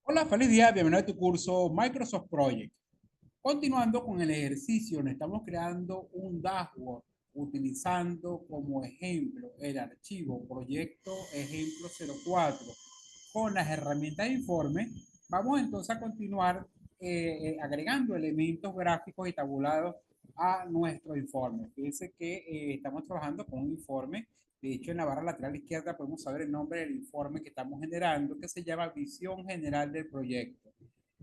Hola, feliz día, bienvenido a tu curso Microsoft Project. Continuando con el ejercicio, nos estamos creando un dashboard utilizando como ejemplo el archivo proyecto ejemplo 04 con las herramientas de informe. Vamos entonces a continuar agregando elementos gráficos y tabulados a nuestro informe. Fíjense que estamos trabajando con un informe. De hecho, en la barra lateral izquierda podemos saber el nombre del informe que estamos generando, que se llama Visión General del Proyecto.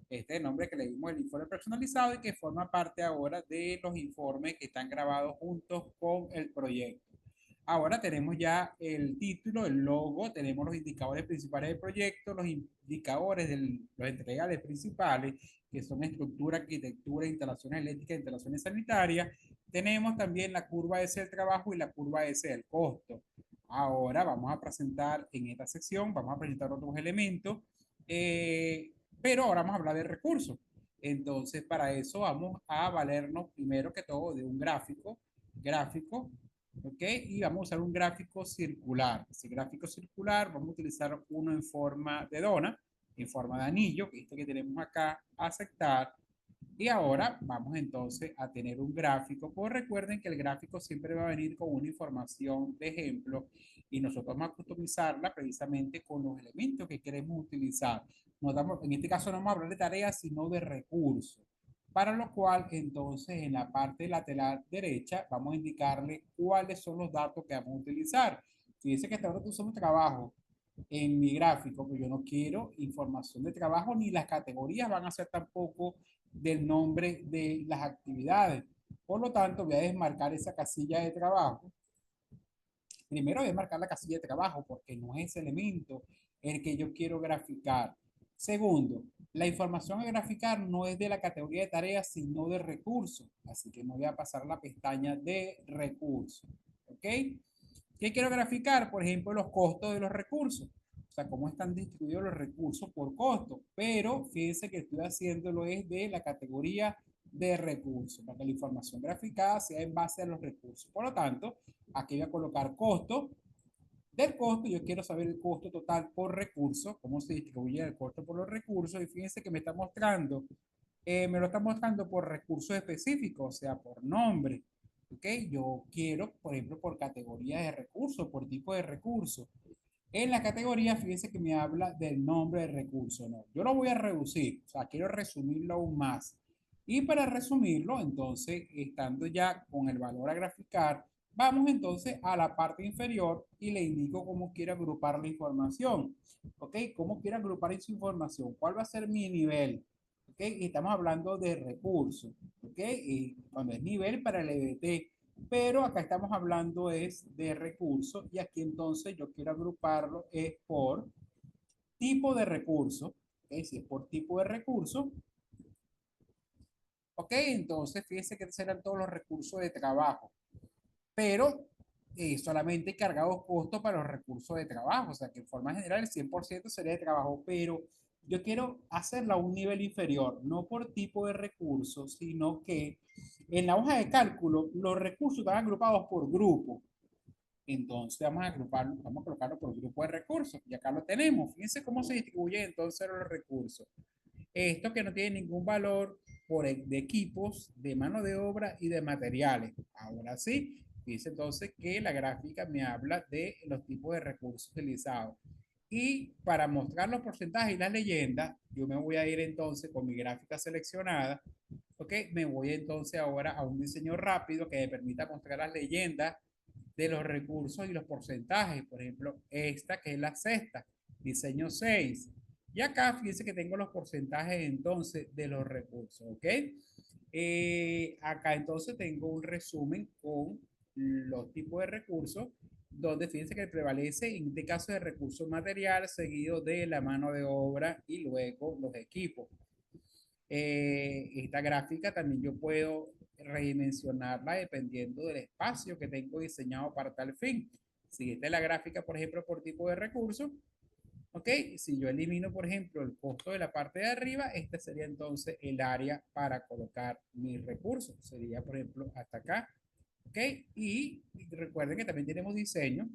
Este es el nombre que le dimos el informe personalizado y que forma parte ahora de los informes que están grabados juntos con el proyecto. Ahora tenemos ya el título, el logo, tenemos los indicadores principales del proyecto, los indicadores de los entregables principales, que son estructura, arquitectura, instalaciones eléctricas, instalaciones sanitarias. Tenemos también la curva S del trabajo y la curva S del costo. Ahora vamos a presentar en esta sección, vamos a presentar otros elementos, pero ahora vamos a hablar de recursos. Entonces, para eso vamos a valernos primero que todo de un gráfico, ¿ok? Y vamos a usar un gráfico circular. Ese gráfico circular vamos a utilizar uno en forma de dona, en forma de anillo, que este que tenemos acá, aceptar. Y ahora vamos entonces a tener un gráfico, pues recuerden que el gráfico siempre va a venir con una información de ejemplo y nosotros vamos a customizarla precisamente con los elementos que queremos utilizar. En este caso no vamos a hablar de tareas, sino de recursos. Para lo cual, entonces, en la parte lateral derecha, vamos a indicarle cuáles son los datos que vamos a utilizar. Fíjense que hasta ahora usamos trabajo en mi gráfico, pero yo no quiero información de trabajo ni las categorías van a ser tampoco del nombre de las actividades. Por lo tanto, voy a desmarcar esa casilla de trabajo. Primero voy a marcar la casilla de trabajo porque no es ese elemento el que yo quiero graficar. Segundo, la información a graficar no es de la categoría de tareas, sino de recursos. Así que me voy a pasar la pestaña de recursos. ¿Ok? ¿Qué quiero graficar? Por ejemplo, los costos de los recursos. O sea, cómo están distribuidos los recursos por costo. Pero fíjense que estoy haciéndolo es de la categoría de recursos, para que la información graficada sea en base a los recursos. Por lo tanto, aquí voy a colocar costo. Del costo, yo quiero saber el costo total por recurso, cómo se distribuye el costo por los recursos. Y fíjense que me está mostrando, me lo está mostrando por recursos específicos, o sea, por nombre. ¿Ok? Yo quiero, por ejemplo, por categoría de recursos, por tipo de recurso. En la categoría, fíjense que me habla del nombre del recurso, ¿no? Yo lo voy a reducir, o sea, quiero resumirlo aún más. Y para resumirlo, entonces, estando ya con el valor a graficar, vamos entonces a la parte inferior y le indico cómo quiero agrupar la información. ¿Ok? ¿Cómo quiero agrupar esa información? ¿Cuál va a ser mi nivel? ¿Ok? Y estamos hablando de recursos. ¿Ok? Y cuando es nivel para el EBT, pero acá estamos hablando es de recursos y aquí entonces yo quiero agruparlo es por tipo de recurso. ¿Okay? Si es por tipo de recurso, ok, entonces fíjense que serán todos los recursos de trabajo, pero solamente cargados costos para los recursos de trabajo, o sea que en forma general el 100% sería de trabajo, pero yo quiero hacerla a un nivel inferior, no por tipo de recursos, sino que en la hoja de cálculo los recursos están agrupados por grupo. Entonces vamos a agruparlo, vamos a colocarlo por grupo de recursos. Y acá lo tenemos. Fíjense cómo se distribuyen entonces los recursos. Esto que no tiene ningún valor de equipos, de mano de obra y de materiales. Ahora sí, fíjense entonces que la gráfica me habla de los tipos de recursos utilizados. Y para mostrar los porcentajes y las leyendas, yo me voy a ir entonces con mi gráfica seleccionada. Ok, me voy entonces ahora a un diseño rápido que me permita mostrar las leyendas de los recursos y los porcentajes. Por ejemplo, esta que es la sexta, diseño 6. Y acá fíjense que tengo los porcentajes entonces de los recursos, ¿ok? Acá entonces tengo un resumen con los tipos de recursos, donde fíjense que prevalece en este caso de recursos materiales, seguido de la mano de obra y luego los equipos. Esta gráfica también yo puedo redimensionarla dependiendo del espacio que tengo diseñado para tal fin. Si esta es la gráfica, por ejemplo, por tipo de recurso, ¿ok? Si yo elimino, por ejemplo, el costo de la parte de arriba, este sería entonces el área para colocar mis recursos. Sería, por ejemplo, hasta acá, ¿ok? Y recuerden que también tenemos diseño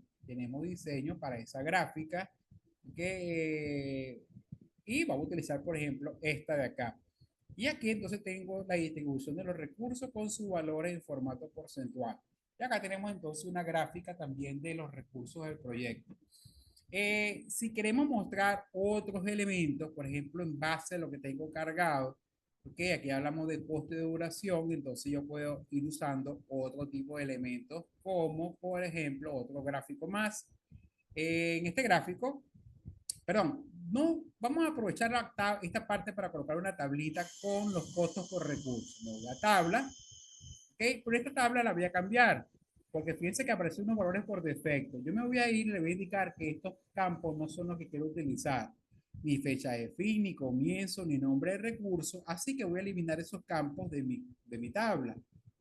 para esa gráfica, que Y vamos a utilizar, por ejemplo, esta de acá. Y aquí entonces tengo la distribución de los recursos con sus valores en formato porcentual. Y acá tenemos entonces una gráfica también de los recursos del proyecto. Si queremos mostrar otros elementos, por ejemplo, en base a lo que tengo cargado, okay, aquí hablamos de coste de duración, entonces yo puedo ir usando otro tipo de elementos, como por ejemplo otro gráfico más. En este gráfico, perdón, no, vamos a aprovechar esta parte para colocar una tablita con los costos por recurso. Me voy a tabla, ok, por esta tabla la voy a cambiar, porque fíjense que aparecen unos valores por defecto. Yo me voy a ir y le voy a indicar que estos campos no son los que quiero utilizar, ni fecha de fin, ni comienzo, ni nombre de recurso, así que voy a eliminar esos campos de mi tabla.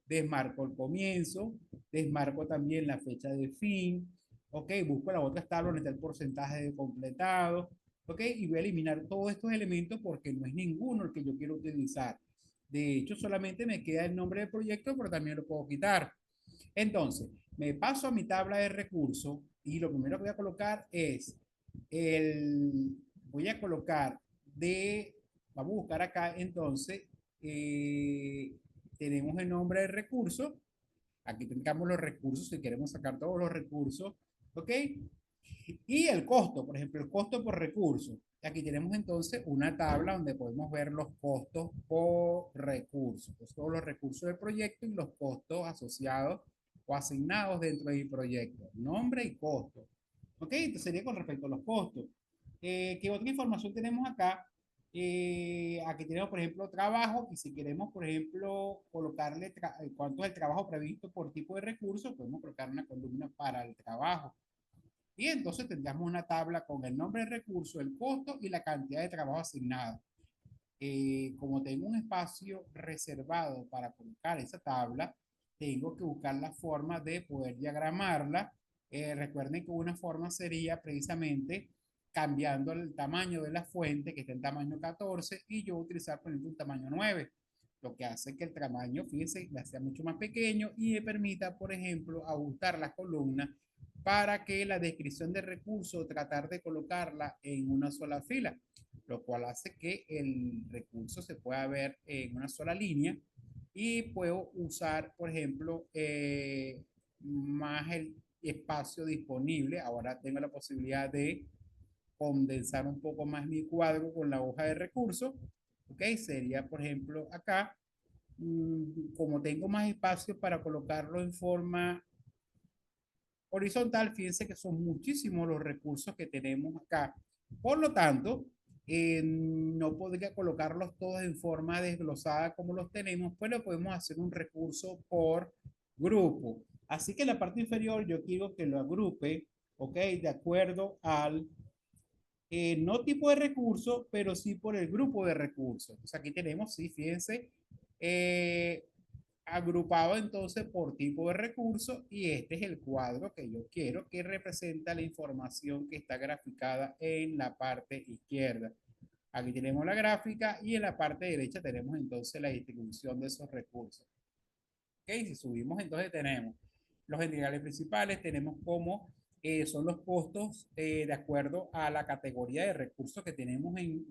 Desmarco el comienzo, desmarco también la fecha de fin, ok, busco las otras tablas donde está el porcentaje de completado, ok, y voy a eliminar todos estos elementos porque no es ninguno el que yo quiero utilizar. De hecho, solamente me queda el nombre del proyecto, pero también lo puedo quitar. Entonces, me paso a mi tabla de recursos y lo primero que voy a colocar es voy a colocar vamos a buscar acá entonces, eh, tenemos el nombre del recurso, aquí tengamos los recursos, si queremos sacar todos los recursos, ¿ok? Y el costo, por ejemplo, el costo por recurso. Aquí tenemos entonces una tabla donde podemos ver los costos por recurso, pues todos los recursos del proyecto y los costos asociados o asignados dentro del proyecto, nombre y costo. Ok, esto sería con respecto a los costos. ¿Qué otra información tenemos acá? Aquí tenemos, por ejemplo, trabajo, y si queremos, por ejemplo, colocarle cuánto es el trabajo previsto por tipo de recurso, podemos colocar una columna para el trabajo. Y entonces tendríamos una tabla con el nombre del recurso, el costo y la cantidad de trabajo asignado. Como tengo un espacio reservado para colocar esa tabla, tengo que buscar la forma de poder diagramarla. Recuerden que una forma sería precisamente cambiando el tamaño de la fuente, que está en tamaño 14, y yo utilizar, por ejemplo, un tamaño 9, lo que hace que el tamaño, fíjense, sea mucho más pequeño y me permita, por ejemplo, ajustar las columnas para que la descripción de recurso, tratar de colocarla en una sola fila, lo cual hace que el recurso se pueda ver en una sola línea y puedo usar, por ejemplo, más el espacio disponible. Ahora tengo la posibilidad de condensar un poco más mi cuadro con la hoja de recursos. Ok, sería, por ejemplo, acá, como tengo más espacio para colocarlo en forma horizontal, fíjense que son muchísimos los recursos que tenemos acá. Por lo tanto, no podría colocarlos todos en forma desglosada como los tenemos, pero podemos hacer un recurso por grupo. Así que en la parte inferior yo quiero que lo agrupe, ¿ok? De acuerdo al no tipo de recurso, pero sí por el grupo de recursos. Entonces aquí tenemos, sí, fíjense, eh, agrupado entonces por tipo de recurso y este es el cuadro que yo quiero que representa la información que está graficada en la parte izquierda. Aquí tenemos la gráfica y en la parte derecha tenemos entonces la distribución de esos recursos. Ok, si subimos entonces tenemos los integrales principales, tenemos cómo son los costos de acuerdo a la categoría de recursos que tenemos en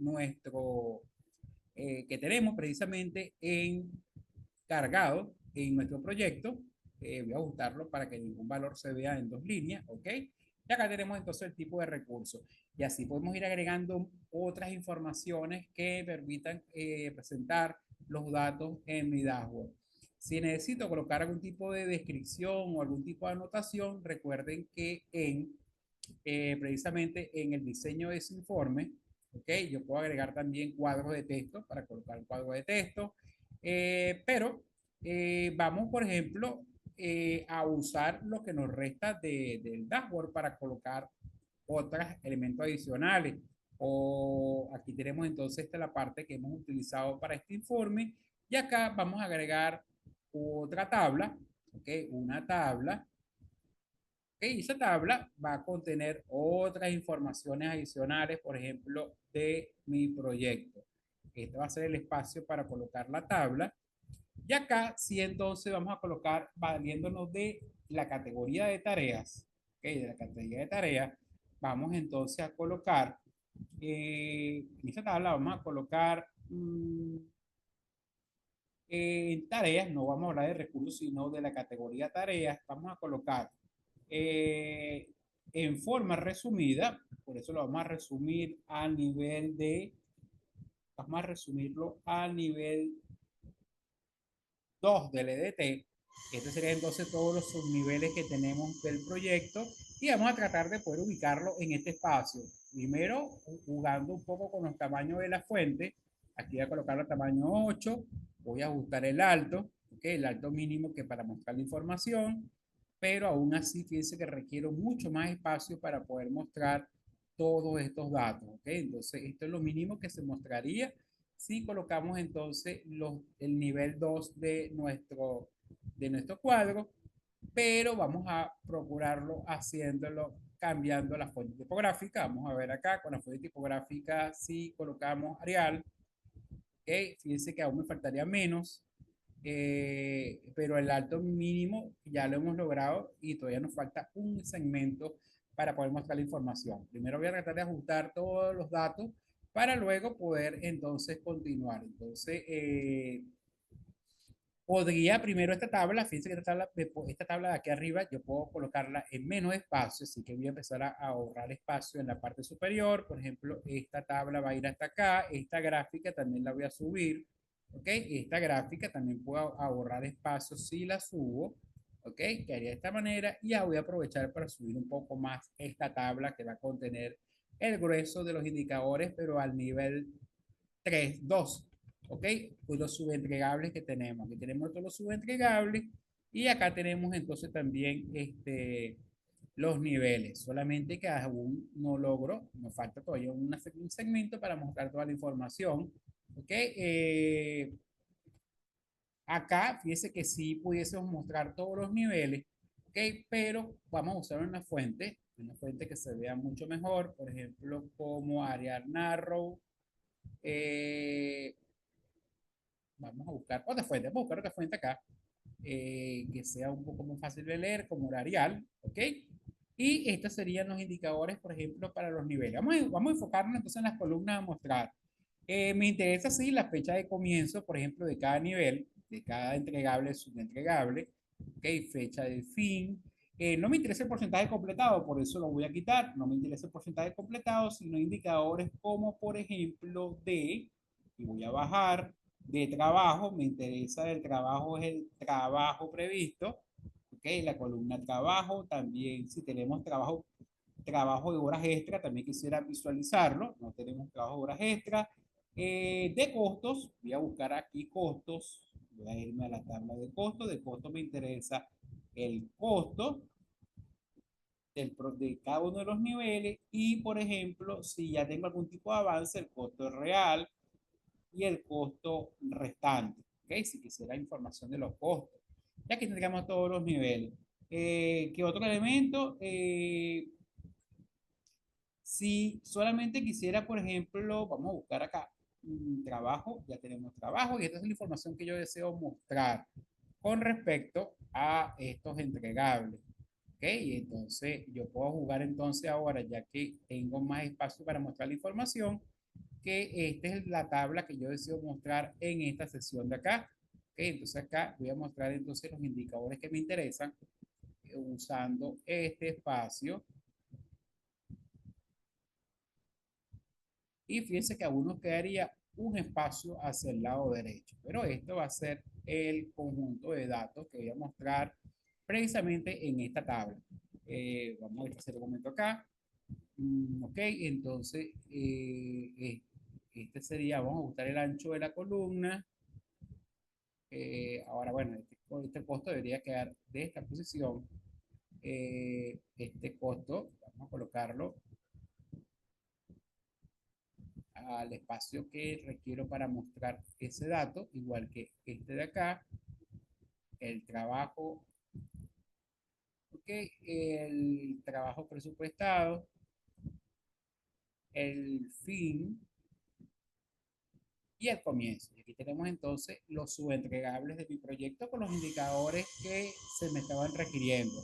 que tenemos precisamente en cargado en nuestro proyecto. Voy a ajustarlo para que ningún valor se vea en dos líneas, ¿ok? Y acá tenemos entonces el tipo de recurso. Y así podemos ir agregando otras informaciones que permitan presentar los datos en mi dashboard. Si necesito colocar algún tipo de descripción o algún tipo de anotación, recuerden que precisamente en el diseño de ese informe, ¿ok? Yo puedo agregar también cuadros de texto para colocar un cuadro de texto, pero vamos, por ejemplo, a usar lo que nos resta del dashboard para colocar otros elementos adicionales. O aquí tenemos entonces esta la parte que hemos utilizado para este informe y acá vamos a agregar otra tabla, ¿ok? Una tabla. Okay, esa tabla va a contener otras informaciones adicionales, por ejemplo, de mi proyecto. Este va a ser el espacio para colocar la tabla. Y acá sí entonces vamos a colocar, valiéndonos de la categoría de tareas, okay, de la categoría de tareas, vamos entonces a colocar En esta tabla vamos a colocar tareas, no vamos a hablar de recursos, sino de la categoría tareas. Vamos a colocar eh, en forma resumida, por eso lo vamos a resumir a nivel de, vamos a resumirlo a nivel 2 del EDT. Este sería entonces todos los subniveles que tenemos del proyecto y vamos a tratar de poder ubicarlo en este espacio. Primero, jugando un poco con los tamaños de la fuente. Aquí voy a colocar el tamaño 8. Voy a ajustar el alto, ¿okay? El alto mínimo que para mostrar la información, pero aún así fíjense que requiero mucho más espacio para poder mostrar todos estos datos. ¿Okay? Entonces, esto es lo mínimo que se mostraría si colocamos entonces el nivel 2 de nuestro cuadro, pero vamos a procurarlo haciéndolo, cambiando la fuente tipográfica. Vamos a ver acá con la fuente tipográfica si colocamos Arial, ¿okay? Fíjense que aún me faltaría menos, pero el alto mínimo ya lo hemos logrado y todavía nos falta un segmento para poder mostrar la información. Primero voy a tratar de ajustar todos los datos para luego poder entonces continuar. Entonces, podría primero esta tabla, fíjense que esta tabla de aquí arriba yo puedo colocarla en menos espacio, así que voy a empezar a ahorrar espacio en la parte superior. Por ejemplo, esta tabla va a ir hasta acá, esta gráfica también la voy a subir, ¿ok? Esta gráfica también puedo ahorrar espacio si la subo, ¿ok? Que haría de esta manera y ya voy a aprovechar para subir un poco más esta tabla que va a contener el grueso de los indicadores, pero al nivel 3 2, ¿ok? Pues los subentregables que tenemos. Aquí tenemos todos los subentregables y acá tenemos entonces también los niveles. Solamente que aún no logro, nos falta todavía un segmento para mostrar toda la información, ¿ok? Acá, fíjese que sí pudiésemos mostrar todos los niveles, ¿ok? Pero vamos a usar una fuente que se vea mucho mejor, por ejemplo, como Arial Narrow. Eh, Vamos a buscar otra fuente, vamos a buscar otra fuente acá, que sea un poco más fácil de leer, como la Arial, ¿ok? Y estos serían los indicadores, por ejemplo, para los niveles. Vamos a enfocarnos entonces en las columnas a mostrar. Me interesa, sí, la fecha de comienzo, por ejemplo, de cada nivel, de cada entregable, subentregable, ¿ok? Fecha de fin. No me interesa el porcentaje completado, por eso lo voy a quitar. No me interesa el porcentaje completado, sino indicadores como, por ejemplo, y voy a bajar, de trabajo. Me interesa el trabajo, es el trabajo previsto, ¿ok? La columna trabajo, también si tenemos trabajo de horas extra, también quisiera visualizarlo. No tenemos trabajo de horas extra. De costos, voy a buscar aquí costos. Voy a irme a la tabla de costos. De costos me interesa el costo de cada uno de los niveles y, por ejemplo, si ya tengo algún tipo de avance, el costo real y el costo restante. ¿Okay? Si quisiera información de los costos. Ya que tendríamos todos los niveles. ¿Qué otro elemento? Si solamente quisiera, por ejemplo, vamos a buscar acá, trabajo, ya tenemos trabajo y esta es la información que yo deseo mostrar con respecto a estos entregables. ¿Ok? Y entonces yo puedo jugar entonces ahora, ya que tengo más espacio para mostrar la información, que esta es la tabla que yo deseo mostrar en esta sesión de acá. ¿Ok? Entonces acá voy a mostrar entonces los indicadores que me interesan usando este espacio. Y fíjense que a uno quedaría un espacio hacia el lado derecho, pero esto va a ser el conjunto de datos que voy a mostrar precisamente en esta tabla. Vamos a hacer un momento acá. Ok, entonces este sería, vamos a buscar el ancho de la columna. Ahora, bueno, este costo debería quedar de esta posición. Este costo, vamos a colocarlo al espacio que requiero para mostrar ese dato, igual que este de acá, el trabajo, okay, el trabajo presupuestado, el fin y el comienzo. Y aquí tenemos entonces los subentregables de mi proyecto con los indicadores que se me estaban requiriendo.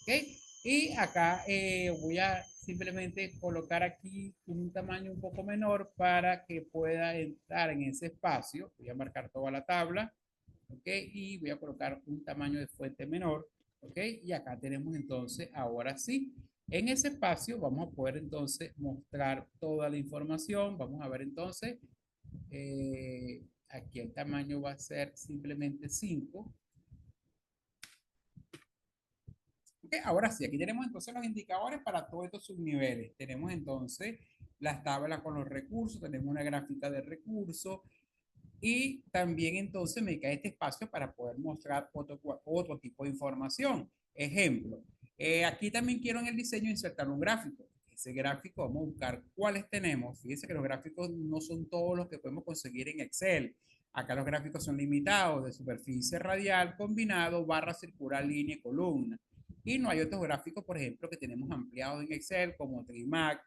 ¿Okay? Y acá voy a simplemente colocar aquí un tamaño un poco menor para que pueda entrar en ese espacio. Voy a marcar toda la tabla, ¿ok? Y voy a colocar un tamaño de fuente menor, ¿ok? Y acá tenemos entonces, ahora sí, en ese espacio vamos a poder entonces mostrar toda la información. Vamos a ver entonces, aquí el tamaño va a ser simplemente 5. Ok, ahora sí, aquí tenemos entonces los indicadores para todos estos subniveles. Tenemos entonces las tablas con los recursos, tenemos una gráfica de recursos y también entonces me cae este espacio para poder mostrar otro tipo de información. Ejemplo, aquí también quiero en el diseño insertar un gráfico. Ese gráfico vamos a buscar cuáles tenemos. Fíjense que los gráficos no son todos los que podemos conseguir en Excel. Acá los gráficos son limitados de superficie radial combinado, barra circular, línea y columna. Y no hay otros gráficos, por ejemplo, que tenemos ampliados en Excel, como Trimac,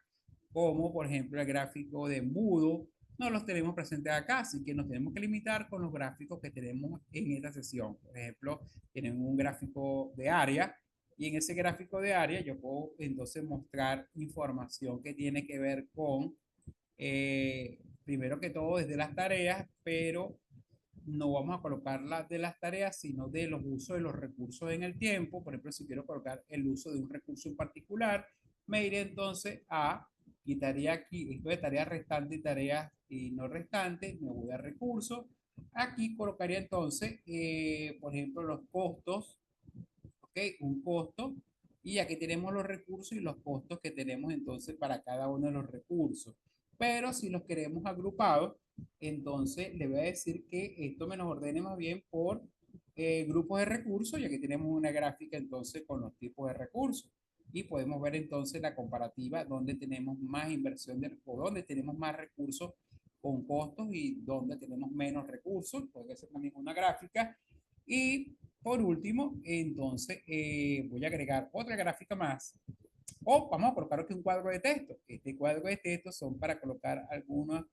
como por ejemplo el gráfico de embudo, no los tenemos presentes acá, así que nos tenemos que limitar con los gráficos que tenemos en esta sesión. Por ejemplo, tienen un gráfico de área y en ese gráfico de área yo puedo entonces mostrar información que tiene que ver con, primero que todo, desde las tareas, pero no vamos a colocarla de las tareas, sino de los usos de los recursos en el tiempo. Por ejemplo, si quiero colocar el uso de un recurso en particular, me iré entonces a, quitaría aquí esto de tareas restantes y tareas y no restantes, me voy a recursos. Aquí colocaría entonces, por ejemplo, los costos, ¿ok? Un costo. Y aquí tenemos los recursos y los costos que tenemos entonces para cada uno de los recursos. Pero si los queremos agrupados, entonces le voy a decir que esto me los ordene más bien por grupos de recursos, y aquí tenemos una gráfica entonces con los tipos de recursos. Y podemos ver entonces la comparativa donde tenemos más inversión o donde tenemos más recursos con costos y donde tenemos menos recursos. Puede ser también una gráfica. Y por último, entonces voy a agregar otra gráfica más. O vamos a colocar aquí un cuadro de texto. Este cuadro de texto son para colocar algunas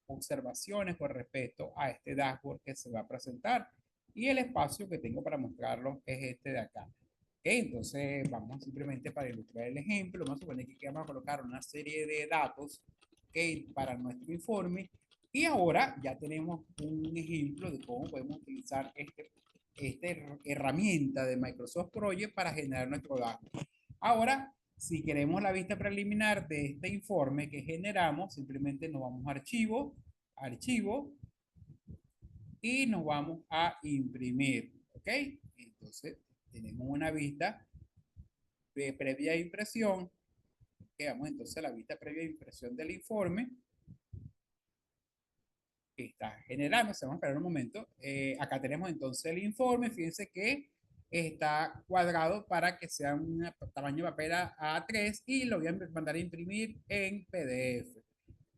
observaciones con respecto a este dashboard que se va a presentar. Y el espacio que tengo para mostrarlo es este de acá. Okay, entonces vamos simplemente para ilustrar el ejemplo. Vamos a suponer que vamos a colocar una serie de datos, okay, para nuestro informe. Y ahora ya tenemos un ejemplo de cómo podemos utilizar esta herramienta de Microsoft Project para generar nuestro dashboard. Ahora, si queremos la vista preliminar de este informe que generamos, simplemente nos vamos a archivo, archivo, y nos vamos a imprimir. ¿Ok? Entonces, tenemos una vista de previa impresión. Que vamos entonces a la vista previa impresión del informe que está generando. Vamos a esperar un momento. Acá tenemos entonces el informe. Fíjense que está cuadrado para que sea un tamaño de papel A3 y lo voy a mandar a imprimir en PDF.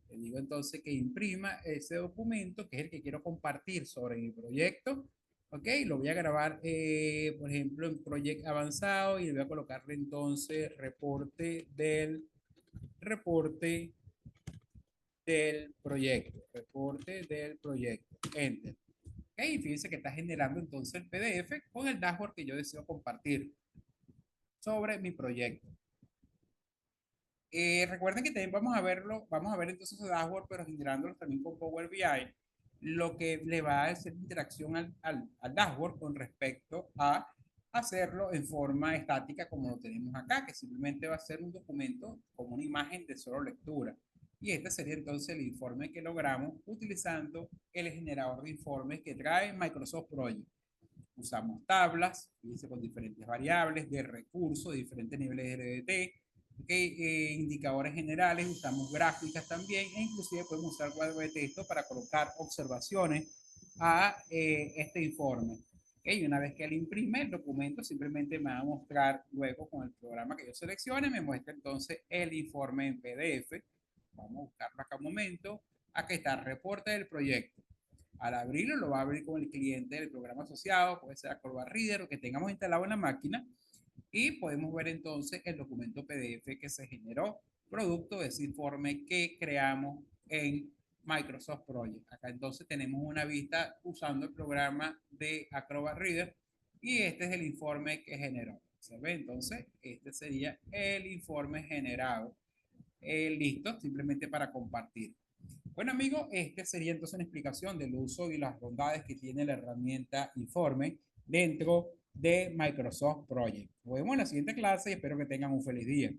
Le digo entonces que imprima ese documento, que es el que quiero compartir sobre mi proyecto. Ok, lo voy a grabar, por ejemplo, en proyecto avanzado y le voy a colocarle entonces reporte del proyecto, reporte del proyecto, enter. Ok, fíjense que está generando entonces el PDF con el dashboard que yo deseo compartir sobre mi proyecto. Recuerden que también vamos a ver entonces el dashboard, pero generándolo también con Power BI, lo que le va a hacer interacción al dashboard con respecto a hacerlo en forma estática como lo tenemos acá, que simplemente va a ser un documento como una imagen de solo lectura. Y este sería entonces el informe que logramos utilizando el generador de informes que trae Microsoft Project. Usamos tablas, fíjense, con diferentes variables de recursos, de diferentes niveles de RDT, indicadores generales, usamos gráficas también, e inclusive podemos usar cuadros de texto para colocar observaciones a este informe. Y una vez que él imprime el documento, simplemente me va a mostrar luego con el programa que yo seleccione, me muestra entonces el informe en PDF. Vamos a buscarlo acá un momento. Aquí está el reporte del proyecto. Al abrirlo, lo va a abrir con el cliente del programa asociado, puede ser Acrobat Reader o que tengamos instalado en la máquina, y podemos ver entonces el documento PDF que se generó producto de ese informe que creamos en Microsoft Project. Acá entonces tenemos una vista usando el programa de Acrobat Reader y este es el informe que generó. ¿Se ve? Entonces, este sería el informe generado. Listo, simplemente para compartir. Bueno, amigos, este sería entonces una explicación del uso y las bondades que tiene la herramienta Informe dentro de Microsoft Project. Nos vemos en la siguiente clase y espero que tengan un feliz día.